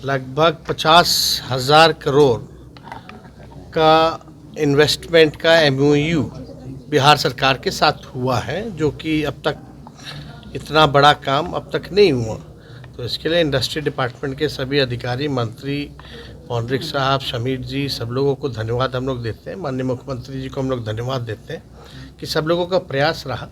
लगभग 50,000 करोड़ का इन्वेस्टमेंट का MOU बिहार सरकार के साथ हुआ है, जो कि अब तक इतना बड़ा काम अब तक नहीं हुआ। तो इसके लिए इंडस्ट्री डिपार्टमेंट के सभी अधिकारी, मंत्री, पौंड्रिक साहब, समीर जी, सब लोगों को धन्यवाद हम लोग देते हैं। माननीय मुख्यमंत्री जी को हम लोग धन्यवाद देते हैं कि सब लोगों का प्रयास रहा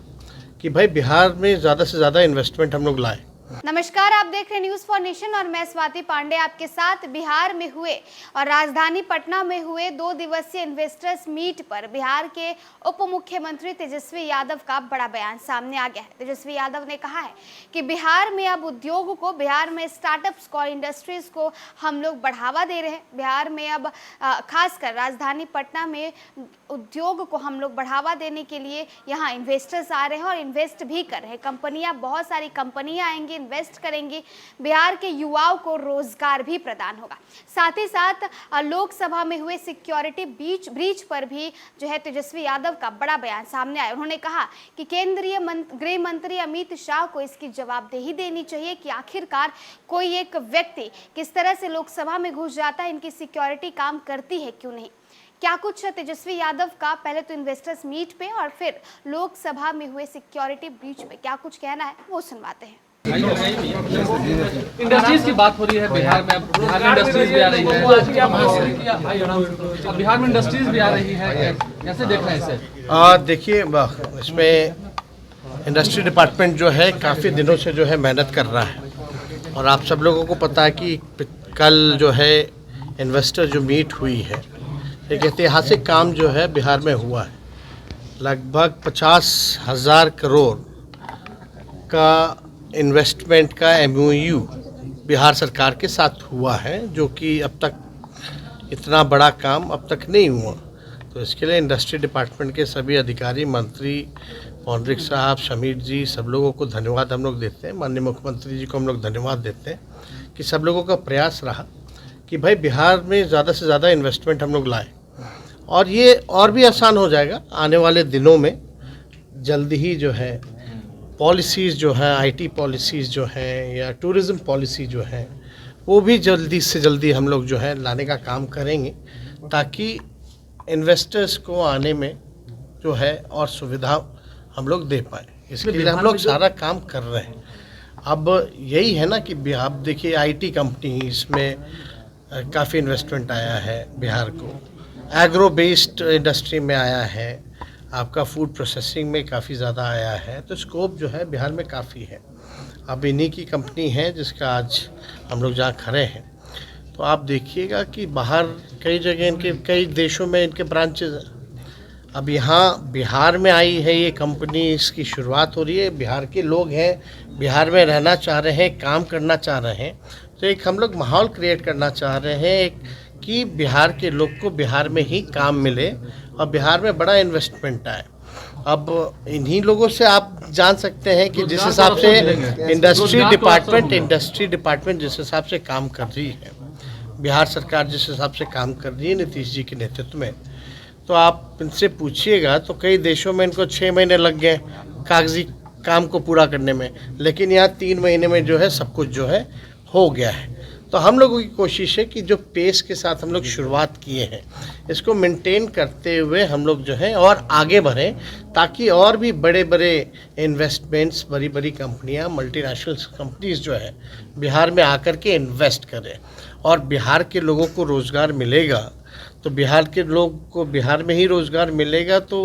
कि भाई बिहार में ज़्यादा से ज़्यादा इन्वेस्टमेंट हम लोग लाएँ। नमस्कार, आप देख रहे हैं न्यूज़ फॉर नेशन और मैं स्वाति पांडे आपके साथ। बिहार में हुए और राजधानी पटना में हुए 2 दिवसीय इन्वेस्टर्स मीट पर बिहार के उप मुख्यमंत्री तेजस्वी यादव का बड़ा बयान सामने आ गया है। तेजस्वी यादव ने कहा है कि बिहार में अब उद्योग को, बिहार में स्टार्टअप्स को, इंडस्ट्रीज को हम लोग बढ़ावा दे रहे हैं। बिहार में अब खासकर राजधानी पटना में उद्योग को हम लोग बढ़ावा देने के लिए यहाँ इन्वेस्टर्स आ रहे हैं और इन्वेस्ट भी कर रहे हैं। कंपनियाँ, बहुत सारी कंपनियाँ आएंगी, इन्वेस्ट करेंगी, बिहार के युवाओं को रोजगार भी प्रदान होगा। साथ ही साथ लोकसभा में हुए सिक्योरिटी ब्रीच पर भी जो है तेजस्वी यादव का बड़ा बयान सामने आया। उन्होंने कहा कि केंद्रीय गृह मंत्री अमित शाह को इसकी जवाबदेही देनी चाहिए कि आखिरकार कोई एक व्यक्ति किस तरह से लोकसभा में घुस जाता है, इनकी सिक्योरिटी काम करती है क्यों नहीं। क्या कुछ तेजस्वी यादव का पहले तो इन्वेस्टर्स मीट पे और फिर लोकसभा में हुए सिक्योरिटी ब्रीच पे क्या कुछ कहना है वो सुनवाते हैं। इंडस्ट्रीज की बात हो रही है बिहार में, अब बिहार में इंडस्ट्रीज भी आ रही है, बिहार में इंडस्ट्रीज भी आ रही है, कैसे देख रहे हैं इसे? देखिए, इसमें इंडस्ट्री डिपार्टमेंट जो है काफ़ी दिनों से जो है मेहनत कर रहा है और आप सब लोगों को पता है कि कल जो है इन्वेस्टर जो मीट हुई है, एक ऐतिहासिक काम जो है बिहार में हुआ है। लगभग 50,000 करोड़ का इन्वेस्टमेंट का MOU बिहार सरकार के साथ हुआ है, जो कि अब तक इतना बड़ा काम अब तक नहीं हुआ। तो इसके लिए इंडस्ट्री डिपार्टमेंट के सभी अधिकारी, मंत्री, पौंड्रिक साहब, समीर जी, सब लोगों को धन्यवाद हम लोग देते हैं। माननीय मुख्यमंत्री जी को हम लोग धन्यवाद देते हैं कि सब लोगों का प्रयास रहा कि भाई बिहार में ज़्यादा से ज़्यादा इन्वेस्टमेंट हम लोग लाएँ और ये और भी आसान हो जाएगा आने वाले दिनों में। जल्दी ही जो है पॉलिसीज़ जो हैं, IT पॉलिसीज़ जो हैं या टूरिज़्म पॉलिसी जो है, वो भी जल्दी से जल्दी हम लोग जो है लाने का काम करेंगे ताकि इन्वेस्टर्स को आने में जो है और सुविधा हम लोग दे पाए। इसके लिए हम लोग सारा काम कर रहे हैं। अब यही है ना कि आप देखिए IT कंपनी, इसमें काफ़ी इन्वेस्टमेंट आया है बिहार को, एग्रो बेस्ड इंडस्ट्री में आया है, आपका फूड प्रोसेसिंग में काफ़ी ज़्यादा आया है। तो स्कोप जो है बिहार में काफ़ी है। अब इन्हीं की कंपनी है जिसका आज हम लोग जहाँ खड़े हैं, तो आप देखिएगा कि बाहर कई जगह इनके, कई देशों में इनके ब्रांचेज हैं। अब यहाँ बिहार में आई है ये कंपनी, इसकी शुरुआत हो रही है। बिहार के लोग हैं, बिहार में रहना चाह रहे हैं, काम करना चाह रहे हैं। तो एक हम लोग माहौल क्रिएट करना चाह रहे हैं एक कि बिहार के लोग को बिहार में ही काम मिले और बिहार में बड़ा इन्वेस्टमेंट आए। अब इन्हीं लोगों से आप जान सकते हैं कि जिस हिसाब से इंडस्ट्री डिपार्टमेंट जिस हिसाब से काम कर रही है, बिहार सरकार जिस हिसाब से काम कर रही है नीतीश जी के नेतृत्व में, तो आप इनसे पूछिएगा तो कई देशों में इनको 6 महीने लग गए कागजी काम को पूरा करने में, लेकिन यहाँ 3 महीने में जो है सब कुछ जो है हो गया है। तो हम लोगों की कोशिश है कि जो पेस के साथ हम लोग शुरुआत किए हैं, इसको मेंटेन करते हुए हम लोग जो है और आगे बढ़ें ताकि और भी बड़े बड़े इन्वेस्टमेंट्स, बड़ी बड़ी कंपनियां, मल्टीनेशनल कंपनीज जो है बिहार में आकर के इन्वेस्ट करें और बिहार के लोगों को रोज़गार मिलेगा। तो बिहार के लोग को बिहार में ही रोज़गार मिलेगा तो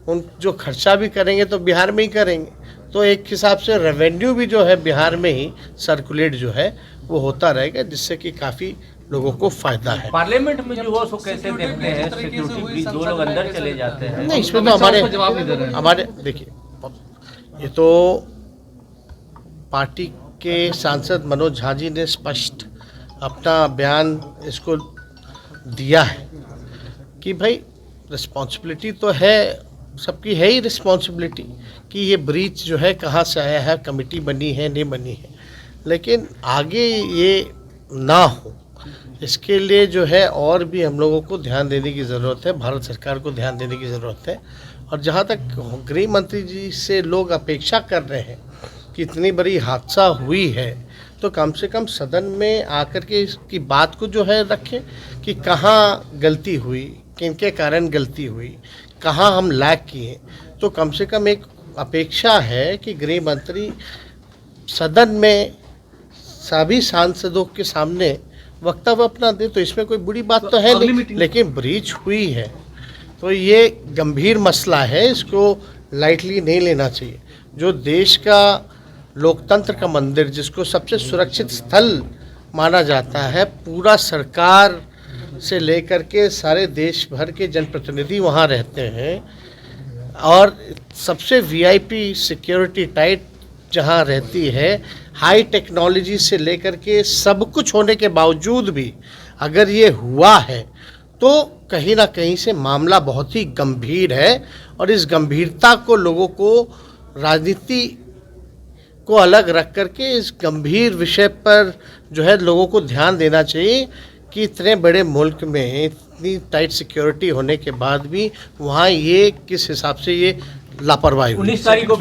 उन जो खर्चा भी करेंगे तो बिहार में ही करेंगे। तो एक हिसाब से रेवेन्यू भी जो है बिहार में ही सर्कुलेट जो है वो होता रहेगा, जिससे कि काफ़ी लोगों को फ़ायदा है। पार्लियामेंट में जो हो सो कैसे देखते हैं, सिक्योरिटी ब्रीच 2 लोग अंदर चले जाते हैं। नहीं, इसमें तो हमारे देखिए, ये तो पार्टी के सांसद मनोज झा जी ने स्पष्ट अपना बयान इसको दिया है कि भाई रिस्पॉन्सिबिलिटी तो है, सबकी है ही रिस्पॉन्सिबिलिटी कि ये ब्रीच जो है कहाँ से आया है, कमेटी बनी है नहीं बनी है, लेकिन आगे ये ना हो इसके लिए जो है और भी हम लोगों को ध्यान देने की ज़रूरत है, भारत सरकार को ध्यान देने की ज़रूरत है। और जहाँ तक गृह मंत्री जी से लोग अपेक्षा कर रहे हैं कि इतनी बड़ी हादसा हुई है तो कम से कम सदन में आकर के इसकी बात को जो है रखें कि कहाँ गलती हुई, किनके कारण गलती हुई, कहाँ हम लैग किए। तो कम से कम एक अपेक्षा है कि गृह मंत्री सदन में सभी सांसदों के सामने वक्तव्य अपना दे। तो इसमें कोई बुरी बात तो है नहीं, लेकिन ब्रीच हुई है तो ये गंभीर मसला है, इसको लाइटली नहीं लेना चाहिए। जो देश का लोकतंत्र का मंदिर, जिसको सबसे सुरक्षित स्थल माना जाता है, पूरा सरकार से लेकर के सारे देश भर के जनप्रतिनिधि वहाँ रहते हैं और सबसे वीआईपी सिक्योरिटी टाइट जहाँ रहती है, हाई टेक्नोलॉजी से लेकर के सब कुछ होने के बावजूद भी अगर ये हुआ है तो कहीं ना कहीं से मामला बहुत ही गंभीर है और इस गंभीरता को लोगों को राजनीति को अलग रख करके इस गंभीर विषय पर जो है लोगों को ध्यान देना चाहिए कि इतने बड़े मुल्क में इतनी टाइट सिक्योरिटी होने के बाद भी वहाँ ये किस हिसाब से ये लापरवाही हुई। 19 तारीख को